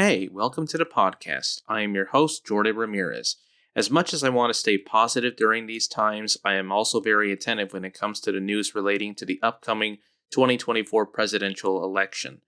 Hey, welcome to the podcast. I am your host, Jordan Ramirez. As much as I want to stay positive during these times, I am also very attentive when it comes to the news relating to the upcoming 2024 presidential election.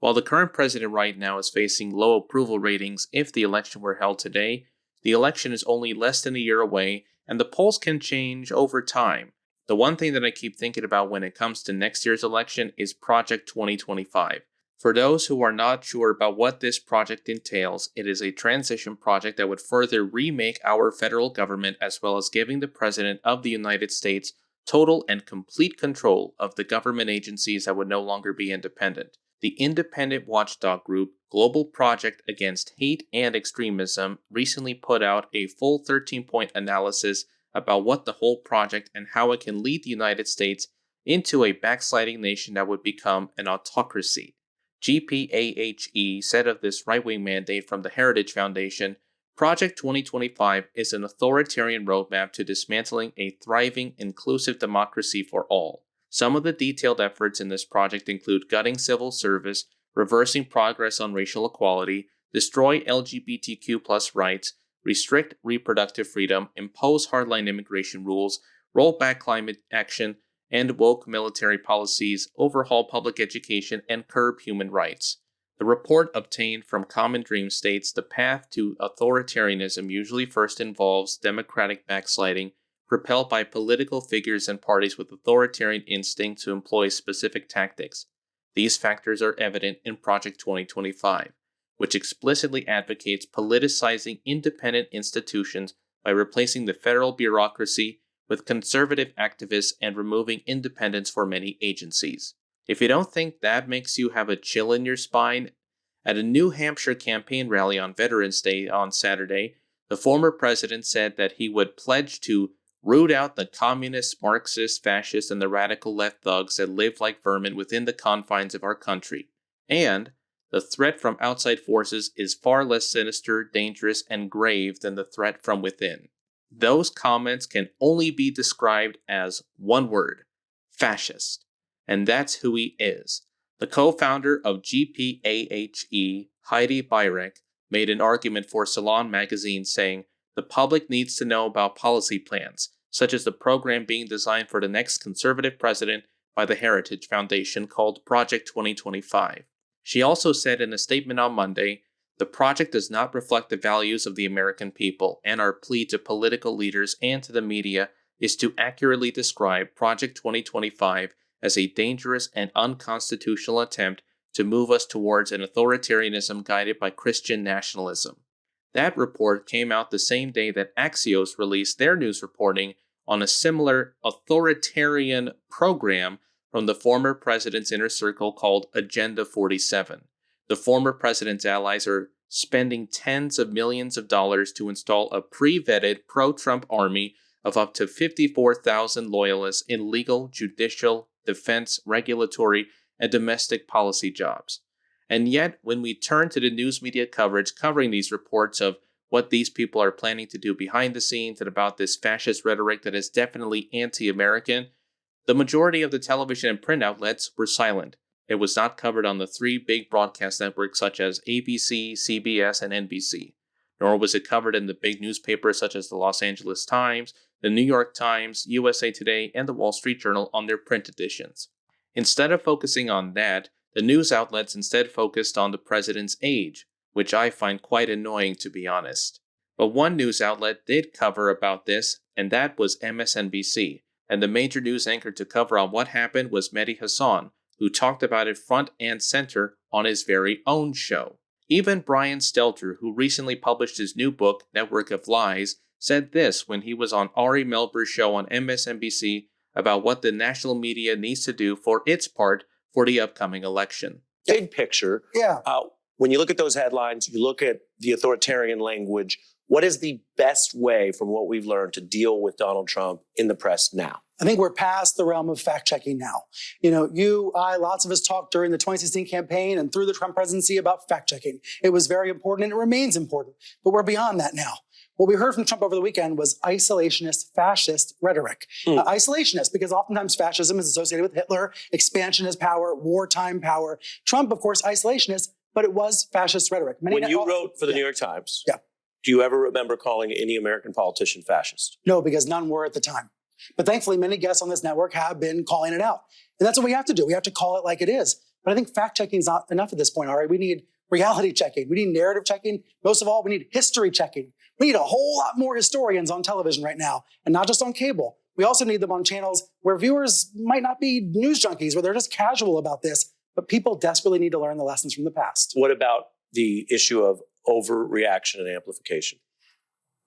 While the current president right now is facing low approval ratings if the election were held today, the election is only less than a year away, and the polls can change over time. The one thing that I keep thinking about when it comes to next year's election is Project 2025. For those who are not sure about what this project entails, it is a transition project that would further remake our federal government as well as giving the President of the United States total and complete control of the government agencies that would no longer be independent. The independent watchdog group Global Project Against Hate and Extremism recently put out a full 13-point analysis about what the whole project and how it can lead the United States into a backsliding nation that would become an autocracy. GPAHE said of this right-wing mandate from the Heritage Foundation, Project 2025 is an authoritarian roadmap to dismantling a thriving, inclusive democracy for all. Some of the detailed efforts in this project include gutting civil service, reversing progress on racial equality, destroy LGBTQ+ rights, restrict reproductive freedom, impose hardline immigration rules, roll back climate action, and woke military policies, overhaul public education, and curb human rights. The report obtained from Common Dream states the path to authoritarianism usually first involves democratic backsliding, propelled by political figures and parties with authoritarian instinct to employ specific tactics. These factors are evident in Project 2025, which explicitly advocates politicizing independent institutions by replacing the federal bureaucracy with conservative activists and removing independence for many agencies. If you don't think that makes you have a chill in your spine, at a New Hampshire campaign rally on Veterans Day on Saturday, the former president said that he would pledge to root out the communist, Marxist, fascist, and the radical left thugs that live like vermin within the confines of our country. And the threat from outside forces is far less sinister, dangerous, and grave than the threat from within. Those comments can only be described as one word: fascist. And that's who he is. The co-founder of GPAHE, Heidi Beirich, made an argument for Salon magazine saying, the public needs to know about policy plans, such as the program being designed for the next conservative president by the Heritage Foundation called Project 2025. She also said in a statement on Monday, the project does not reflect the values of the American people, and our plea to political leaders and to the media is to accurately describe Project 2025 as a dangerous and unconstitutional attempt to move us towards an authoritarianism guided by Christian nationalism. That report came out the same day that Axios released their news reporting on a similar authoritarian program from the former president's inner circle called Agenda 47. The former president's allies are spending tens of millions of dollars to install a pre-vetted pro-Trump army of up to 54,000 loyalists in legal, judicial, defense, regulatory, and domestic policy jobs. And yet, when we turn to the news media coverage covering these reports of what these people are planning to do behind the scenes and about this fascist rhetoric that is definitely anti-American, the majority of the television and print outlets were silent. It was not covered on the three big broadcast networks such as ABC, CBS, and NBC. Nor was it covered in the big newspapers such as the Los Angeles Times, the New York Times, USA Today, and the Wall Street Journal on their print editions. Instead of focusing on that, the news outlets instead focused on the president's age, which I find quite annoying to be honest. But one news outlet did cover about this, and that was MSNBC, and the major news anchor to cover on what happened was Mehdi Hasan, who talked about it front and center on his very own show. Even Brian Stelter, who recently published his new book, Network of Lies, said this when he was on Ari Melber's show on MSNBC about what the national media needs to do for its part for the upcoming election. Big picture, when you look at those headlines, you look at the authoritarian language, what is the best way from what we've learned to deal with Donald Trump in the press now? I think we're past the realm of fact-checking now. You know, you, I, lots of us talked during the 2016 campaign and through the Trump presidency about fact-checking. It was very important and it remains important, but we're beyond that now. What we heard from Trump over the weekend was isolationist, fascist rhetoric. Isolationist, because oftentimes fascism is associated with Hitler, expansionist power, wartime power. Trump, of course, isolationist, but it was fascist rhetoric. When you wrote for the New York Times, do you ever remember calling any American politician fascist? No, because none were at the time. But thankfully, many guests on this network have been calling it out. And that's what we have to do. We have to call it like it is. But I think fact-checking is not enough at this point, all right? We need reality checking. We need narrative checking. Most of all, we need history checking. We need a whole lot more historians on television right now, and not just on cable. We also need them on channels where viewers might not be news junkies, where they're just casual about this, but people desperately need to learn the lessons from the past. What about the issue of overreaction and amplification?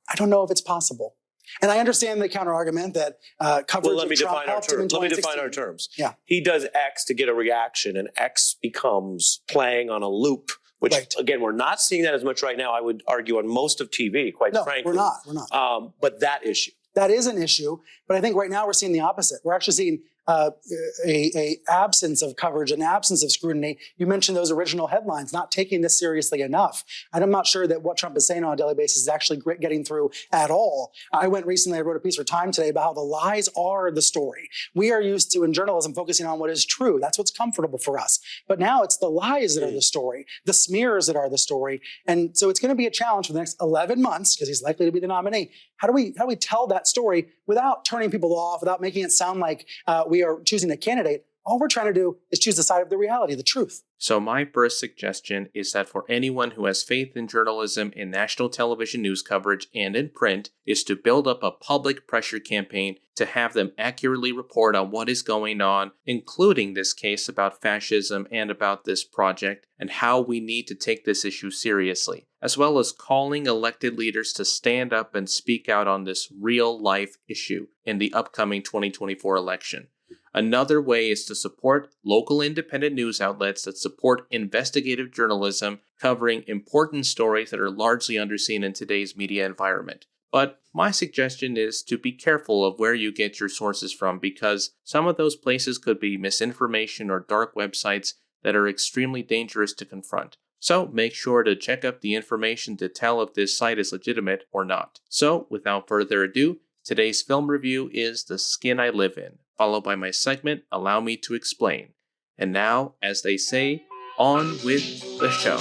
I don't know if it's possible. And I understand the counter-argument that coverage of Trump helped him in 2016. Let me define our terms. Yeah. He does X to get a reaction, and X becomes playing on a loop, which, again, we're not seeing that as much right now, I would argue, on most of TV, quite frankly. No, we're not. But that issue. That is an issue, but I think right now we're seeing the opposite. We're actually seeing a absence of coverage, an absence of scrutiny. You mentioned those original headlines, not taking this seriously enough. And I'm not sure that what Trump is saying on a daily basis is actually getting through at all. I wrote a piece for Time today about how the lies are the story. We are used to, in journalism, focusing on what is true. That's what's comfortable for us. But now it's the lies that are the story, the smears that are the story. And so it's going to be a challenge for the next 11 months, because he's likely to be the nominee. How do we tell that story without turning people off, without making it sound like we are choosing a candidate? All we're trying to do is choose the side of the reality, the truth. So my first suggestion is that for anyone who has faith in journalism, in national television news coverage, and in print, is to build up a public pressure campaign to have them accurately report on what is going on, including this case about fascism and about this project, and how we need to take this issue seriously, as well as calling elected leaders to stand up and speak out on this real-life issue in the upcoming 2024 election. Another way is to support local independent news outlets that support investigative journalism covering important stories that are largely underseen in today's media environment. But my suggestion is to be careful of where you get your sources from, because some of those places could be misinformation or dark websites that are extremely dangerous to confront. So make sure to check up the information to tell if this site is legitimate or not. So without further ado, today's film review is The Skin I Live In, followed by my segment, Allow Me to Explain. And now, as they say, on with the show.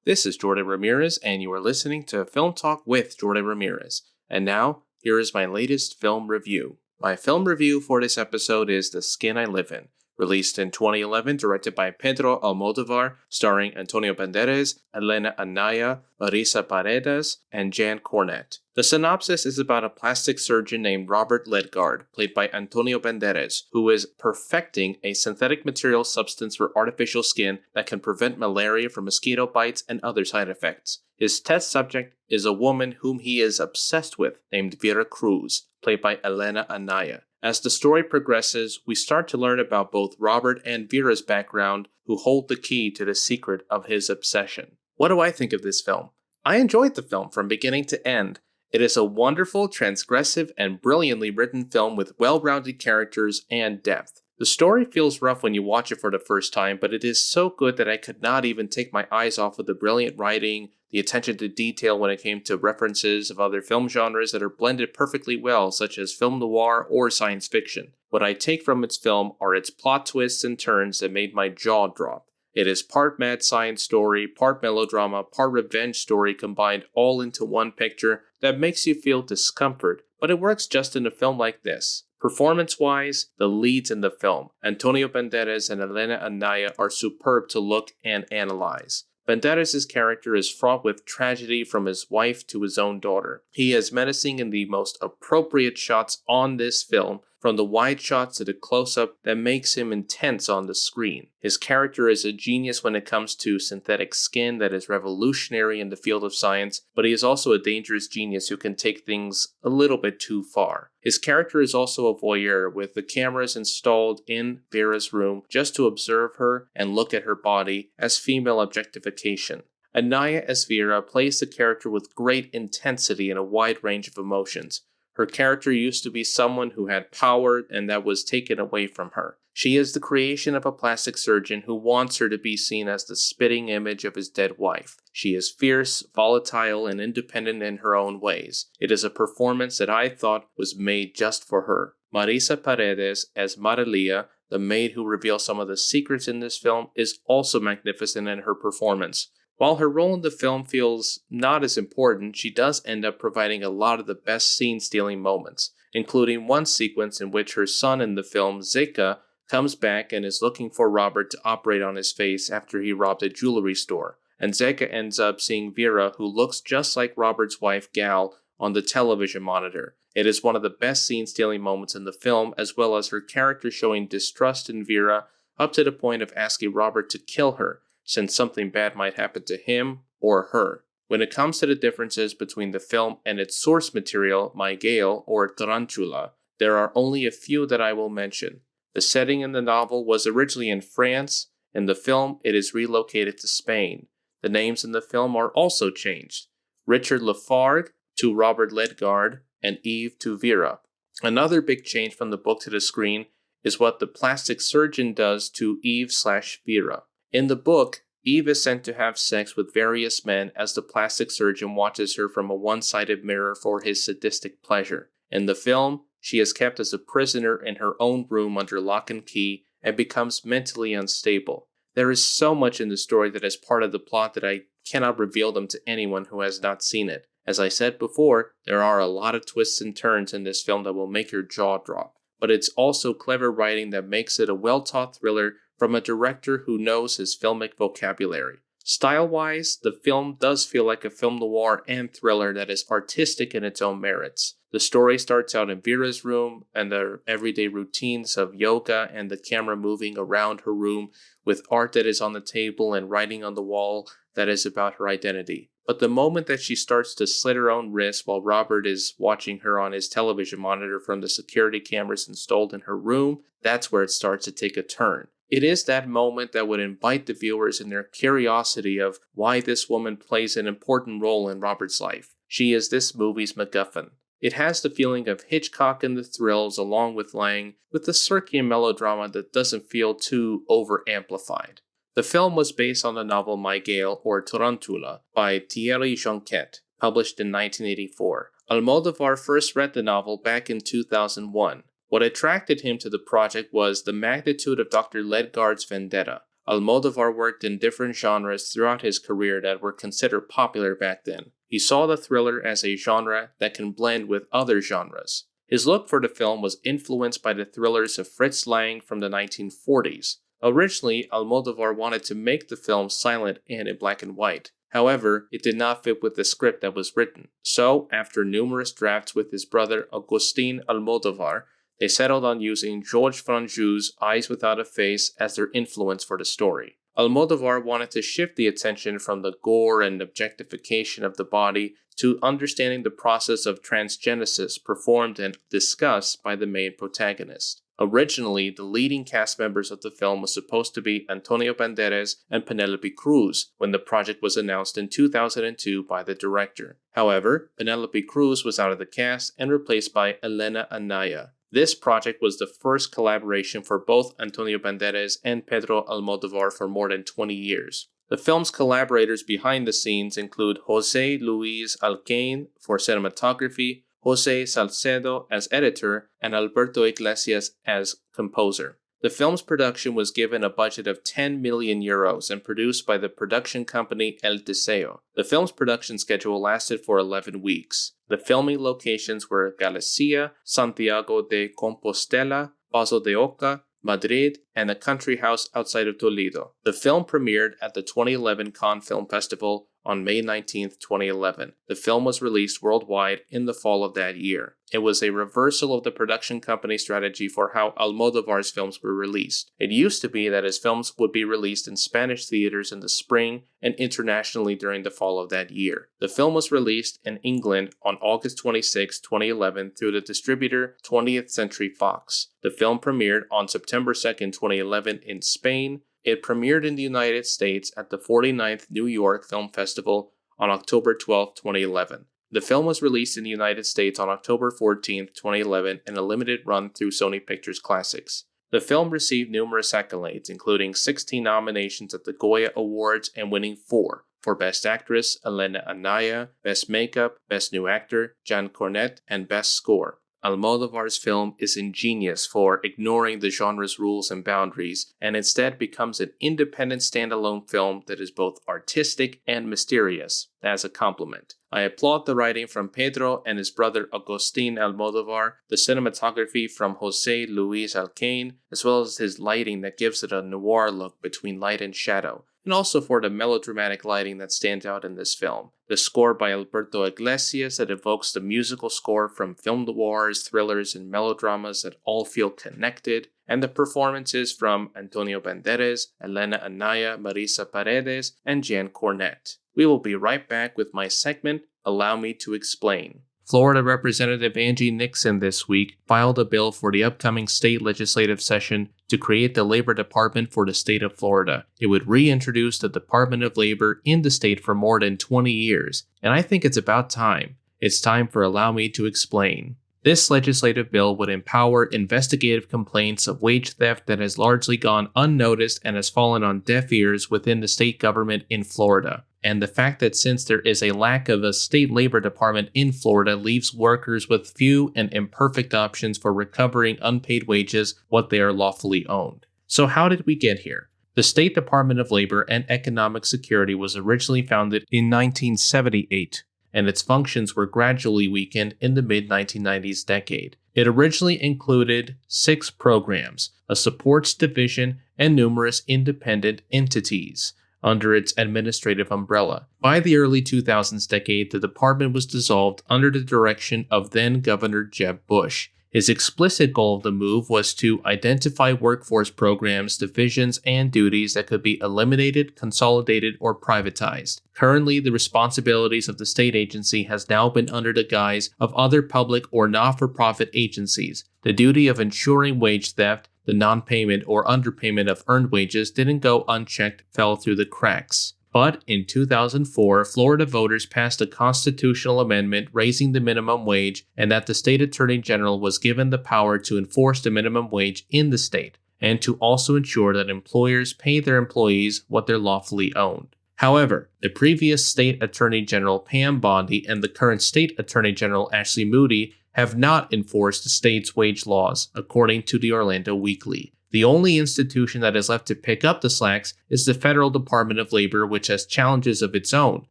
This is Jordan Ramirez, and you are listening to Film Talk with Jordan Ramirez. And now, here is my latest film review. My film review for this episode is The Skin I Live In, released in 2011, directed by Pedro Almodóvar, starring Antonio Banderas, Elena Anaya, Marisa Paredes, and Jan Cornet. The synopsis is about a plastic surgeon named Robert Ledgard, played by Antonio Banderas, who is perfecting a synthetic material substance for artificial skin that can prevent malaria from mosquito bites and other side effects. His test subject is a woman whom he is obsessed with, named Vera Cruz, played by Elena Anaya. As the story progresses, we start to learn about both Robert and Vera's background, who hold the key to the secret of his obsession. What do I think of this film? I enjoyed the film from beginning to end. It is a wonderful, transgressive, and brilliantly written film with well-rounded characters and depth. The story feels rough when you watch it for the first time, but it is so good that I could not even take my eyes off of the brilliant writing, the attention to detail when it came to references of other film genres that are blended perfectly well, such as film noir or science fiction. What I take from its film are its plot twists and turns that made my jaw drop. It is part mad science story, part melodrama, part revenge story combined all into one picture that makes you feel discomfort, but it works just in a film like this. Performance-wise, the leads in the film, Antonio Banderas and Elena Anaya, are superb to look and analyze. Banderas' character is fraught with tragedy from his wife to his own daughter. He is menacing in the most appropriate shots on this film, from the wide shots to the close-up that makes him intense on the screen. His character is a genius when it comes to synthetic skin that is revolutionary in the field of science, but he is also a dangerous genius who can take things a little bit too far. His character is also a voyeur, with the cameras installed in Vera's room just to observe her and look at her body as female objectification. Anaya as Vera plays the character with great intensity and a wide range of emotions. Her character used to be someone who had power and that was taken away from her. She is the creation of a plastic surgeon who wants her to be seen as the spitting image of his dead wife. She is fierce, volatile, and independent in her own ways. It is a performance that I thought was made just for her. Marisa Paredes as Marilia, the maid who reveals some of the secrets in this film, is also magnificent in her performance. While her role in the film feels not as important, she does end up providing a lot of the best scene-stealing moments, including one sequence in which her son in the film, Zeka, comes back and is looking for Robert to operate on his face after he robbed a jewelry store. And Zeka ends up seeing Vera, who looks just like Robert's wife, Gal, on the television monitor. It is one of the best scene-stealing moments in the film, as well as her character showing distrust in Vera up to the point of asking Robert to kill her, since something bad might happen to him or her. When it comes to the differences between the film and its source material, Mygale or Tarantula, there are only a few that I will mention. The setting in the novel was originally in France. In the film, it is relocated to Spain. The names in the film are also changed. Richard Lafargue to Robert Ledgard, and Eve to Vera. Another big change from the book to the screen is what the plastic surgeon does to Eve/Vera. In the book, Eve is sent to have sex with various men as the plastic surgeon watches her from a one-sided mirror for his sadistic pleasure. In the film, she is kept as a prisoner in her own room under lock and key and becomes mentally unstable. There is so much in the story that is part of the plot that I cannot reveal them to anyone who has not seen it. As I said before, there are a lot of twists and turns in this film that will make your jaw drop. But it's also clever writing that makes it a well-taught thriller from a director who knows his filmic vocabulary. Style-wise, the film does feel like a film noir and thriller that is artistic in its own merits. The story starts out in Vera's room and their everyday routines of yoga and the camera moving around her room with art that is on the table and writing on the wall that is about her identity. But the moment that she starts to slit her own wrist while Robert is watching her on his television monitor from the security cameras installed in her room, that's where it starts to take a turn. It is that moment that would invite the viewers in their curiosity of why this woman plays an important role in Robert's life. She is this movie's MacGuffin. It has the feeling of Hitchcock and the thrills along with Lang, with the Circean melodrama that doesn't feel too over-amplified. The film was based on the novel Mygale or Tarantula by Theirry Jonquet, published in 1984. Almodóvar first read the novel back in 2001. What attracted him to the project was the magnitude of Dr. Ledgard's vendetta. Almodóvar worked in different genres throughout his career that were considered popular back then. He saw the thriller as a genre that can blend with other genres. His look for the film was influenced by the thrillers of Fritz Lang from the 1940s. Originally, Almodóvar wanted to make the film silent and in black and white. However, it did not fit with the script that was written. So, after numerous drafts with his brother Agustín Almodóvar, they settled on using Georges Franju's Eyes Without a Face as their influence for the story. Almodóvar wanted to shift the attention from the gore and objectification of the body to understanding the process of transgenesis performed and discussed by the main protagonist. Originally, the leading cast members of the film was supposed to be Antonio Banderas and Penelope Cruz when the project was announced in 2002 by the director. However, Penelope Cruz was out of the cast and replaced by Elena Anaya. This project was the first collaboration for both Antonio Banderas and Pedro Almodóvar for more than 20 years. The film's collaborators behind the scenes include José Luis Alcain for cinematography, José Salcedo as editor, and Alberto Iglesias as composer. The film's production was given a budget of 10 million euros and produced by the production company El Deseo. The film's production schedule lasted for 11 weeks. The filming locations were Galicia, Santiago de Compostela, Paso de Oca, Madrid, and a country house outside of Toledo. The film premiered at the 2011 Cannes Film Festival on May 19, 2011. The film was released worldwide in the fall of that year. It was a reversal of the production company's strategy for how Almodóvar's films were released. It used to be that his films would be released in Spanish theaters in the spring and internationally during the fall of that year. The film was released in England on August 26, 2011 through the distributor 20th Century Fox. The film premiered on September 2, 2011 in Spain. It premiered in the United States at the 49th New York Film Festival on October 12, 2011. The film was released in the United States on October 14, 2011 in a limited run through Sony Pictures Classics. The film received numerous accolades, including 16 nominations at the Goya Awards and winning 4 for Best Actress, Elena Anaya, Best Makeup, Best New Actor, Jean Cornet, and Best Score. Almodóvar's film is ingenious for ignoring the genre's rules and boundaries, and instead becomes an independent standalone film that is both artistic and mysterious, as a complement. I applaud the writing from Pedro and his brother Agustín Almodóvar, the cinematography from José Luis Alcaine, as well as his lighting that gives it a noir look between light and shadow, and also for the melodramatic lighting that stands out in this film. The score by Alberto Iglesias that evokes the musical score from film noirs, thrillers, and melodramas that all feel connected, and the performances from Antonio Banderas, Elena Anaya, Marisa Paredes, and Jean Cornet. We will be right back with my segment, Allow Me to Explain. Florida Representative Angie Nixon this week filed a bill for the upcoming state legislative session to create the Labor Department for the state of Florida. It would reintroduce the Department of Labor in the state for more than 20 years, and I think it's about time. It's time for Allow Me to Explain. This legislative bill would empower investigative complaints of wage theft that has largely gone unnoticed and has fallen on deaf ears within the state government in Florida. And the fact that since there is a lack of a state labor department in Florida leaves workers with few and imperfect options for recovering unpaid wages what they are lawfully owned. So how did we get here? The State Department of Labor and Economic Security was originally founded in 1978, and its functions were gradually weakened in the mid-1990s decade. It originally included 6 programs, a supports division, and numerous independent entities under its administrative umbrella. By the early 2000s decade, the department was dissolved under the direction of then-Governor Jeb Bush. His explicit goal of the move was to identify workforce programs, divisions, and duties that could be eliminated, consolidated, or privatized. Currently, the responsibilities of the state agency has now been under the guise of other public or not-for-profit agencies. The duty of ensuring wage theft, the non-payment or underpayment of earned wages didn't go unchecked, fell through the cracks. But in 2004, Florida voters passed a constitutional amendment raising the minimum wage, and that the state attorney general was given the power to enforce the minimum wage in the state, and to also ensure that employers pay their employees what they're lawfully owned. However, the previous state attorney general Pam Bondi and the current state attorney general Ashley Moody have not enforced the state's wage laws, according to the Orlando Weekly. The only institution that is left to pick up the slacks is the Federal Department of Labor, which has challenges of its own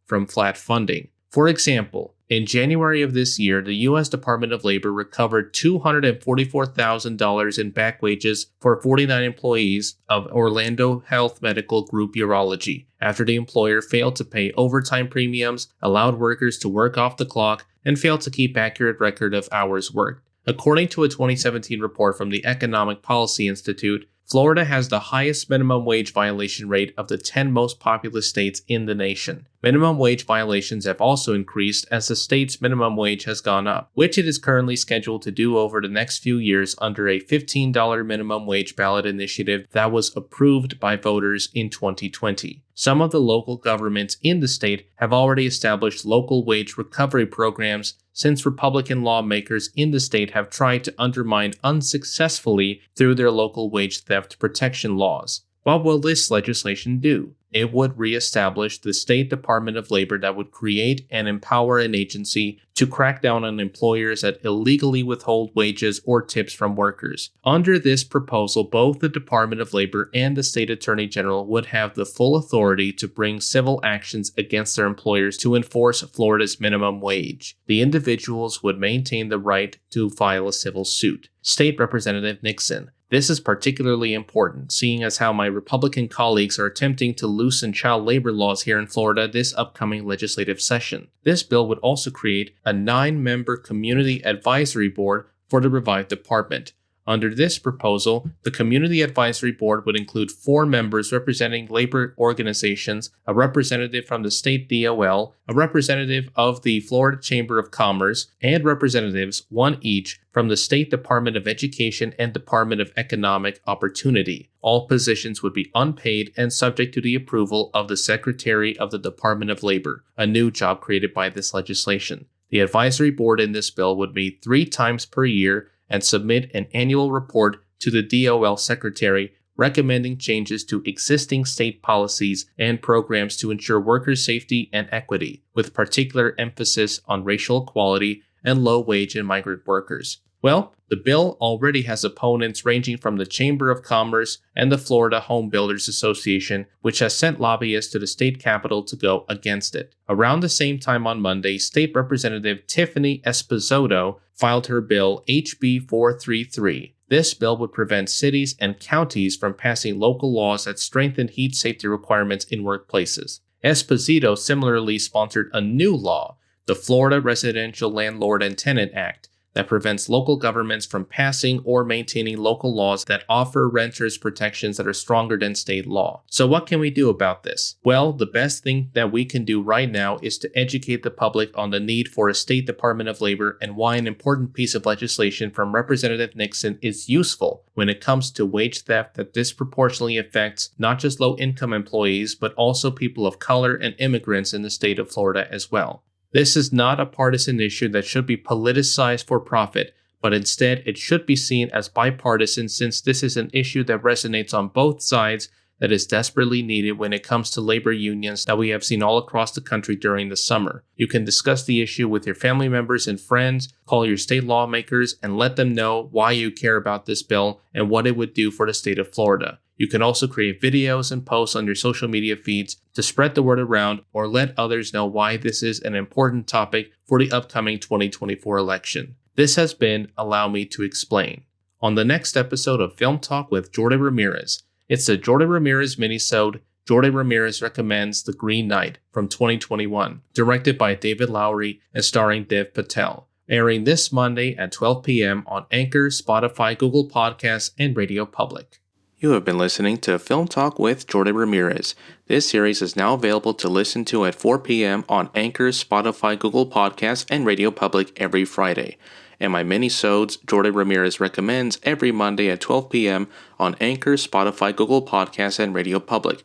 from flat funding. For example, in January of this year, the U.S. Department of Labor recovered $244,000 in back wages for 49 employees of Orlando Health Medical Group Urology, after the employer failed to pay overtime premiums, allowed workers to work off the clock, and failed to keep accurate record of hours worked. According to a 2017 report from the Economic Policy Institute, Florida has the highest minimum wage violation rate of the 10 most populous states in the nation. Minimum wage violations have also increased as the state's minimum wage has gone up, which it is currently scheduled to do over the next few years under a $15 minimum wage ballot initiative that was approved by voters in 2020. Some of the local governments in the state have already established local wage recovery programs since Republican lawmakers in the state have tried to undermine unsuccessfully through their local wage theft protection laws. What will this legislation do? It would reestablish the State Department of Labor that would create and empower an agency to crack down on employers that illegally withhold wages or tips from workers. Under this proposal, both the Department of Labor and the State Attorney General would have the full authority to bring civil actions against their employers to enforce Florida's minimum wage. The individuals would maintain the right to file a civil suit. State Representative Nixon. This is particularly important, seeing as how my Republican colleagues are attempting to loosen child labor laws here in Florida this upcoming legislative session. This bill would also create a 9-member community advisory board for the revived department. Under this proposal, the Community Advisory Board would include 4 members representing labor organizations, a representative from the state DOL, a representative of the Florida Chamber of Commerce, and representatives, 1 each, from the State Department of Education and Department of Economic Opportunity. All positions would be unpaid and subject to the approval of the Secretary of the Department of Labor, a new job created by this legislation. The advisory board in this bill would meet 3 times per year and submit an annual report to the DOL secretary recommending changes to existing state policies and programs to ensure worker safety and equity, with particular emphasis on racial equality and low-wage and migrant workers. Well, the bill already has opponents ranging from the Chamber of Commerce and the Florida Home Builders Association, which has sent lobbyists to the state capitol to go against it. Around the same time on Monday, State Representative Tiffany Esposito filed her bill HB 433. This bill would prevent cities and counties from passing local laws that strengthen heat safety requirements in workplaces. Esposito similarly sponsored a new law, the Florida Residential Landlord and Tenant Act, that prevents local governments from passing or maintaining local laws that offer renters protections that are stronger than state law. So what can we do about this? Well, the best thing that we can do right now is to educate the public on the need for a State Department of Labor and why an important piece of legislation from Representative Nixon is useful when it comes to wage theft that disproportionately affects not just low-income employees, but also people of color and immigrants in the state of Florida as well. This is not a partisan issue that should be politicized for profit, but instead it should be seen as bipartisan since this is an issue that resonates on both sides that is desperately needed when it comes to labor unions that we have seen all across the country during the summer. You can discuss the issue with your family members and friends, call your state lawmakers, and let them know why you care about this bill and what it would do for the state of Florida. You can also create videos and posts on your social media feeds to spread the word around or let others know why this is an important topic for the upcoming 2024 election. This has been Allow Me to Explain. On the next episode of Film Talk with Jordan Ramirez, it's the Jordan Ramirez minisode, Jordan Ramirez Recommends The Green Knight from 2021, directed by David Lowery and starring Dev Patel, airing this Monday at 12 p.m. on Anchor, Spotify, Google Podcasts, and Radio Public. You have been listening to Film Talk with Jordan Ramirez. This series is now available to listen to at 4 p.m. on Anchor, Spotify, Google Podcasts, and Radio Public every Friday. And my minisodes, Jordan Ramirez Recommends, every Monday at 12 p.m. on Anchor, Spotify, Google Podcasts, and Radio Public.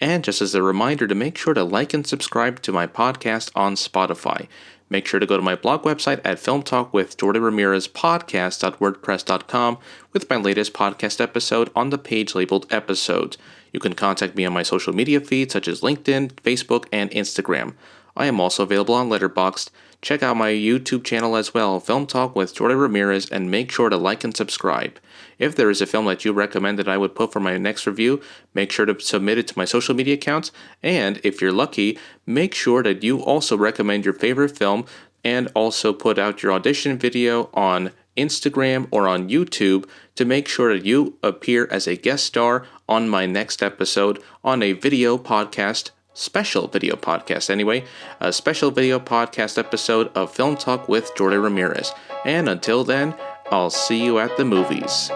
And just as a reminder to make sure to like and subscribe to my podcast on Spotify. Make sure to go to my blog website at filmtalkwithjordanramirezpodcast.wordpress.com with my latest podcast episode on the page labeled Episodes. You can contact me on my social media feeds such as LinkedIn, Facebook, and Instagram. I am also available on Letterboxd. Check out my YouTube channel as well, Film Talk with Jordan Ramirez, and make sure to like and subscribe. If there is a film that you recommend that I would put for my next review, make sure to submit it to my social media accounts, and if you're lucky, make sure that you also recommend your favorite film and also put out your audition video on Instagram or on YouTube to make sure that you appear as a guest star on my next episode on a video podcast. Special video podcast anyway, a special video podcast episode of Film Talk with Jordan Ramirez. And until then, I'll see you at the movies.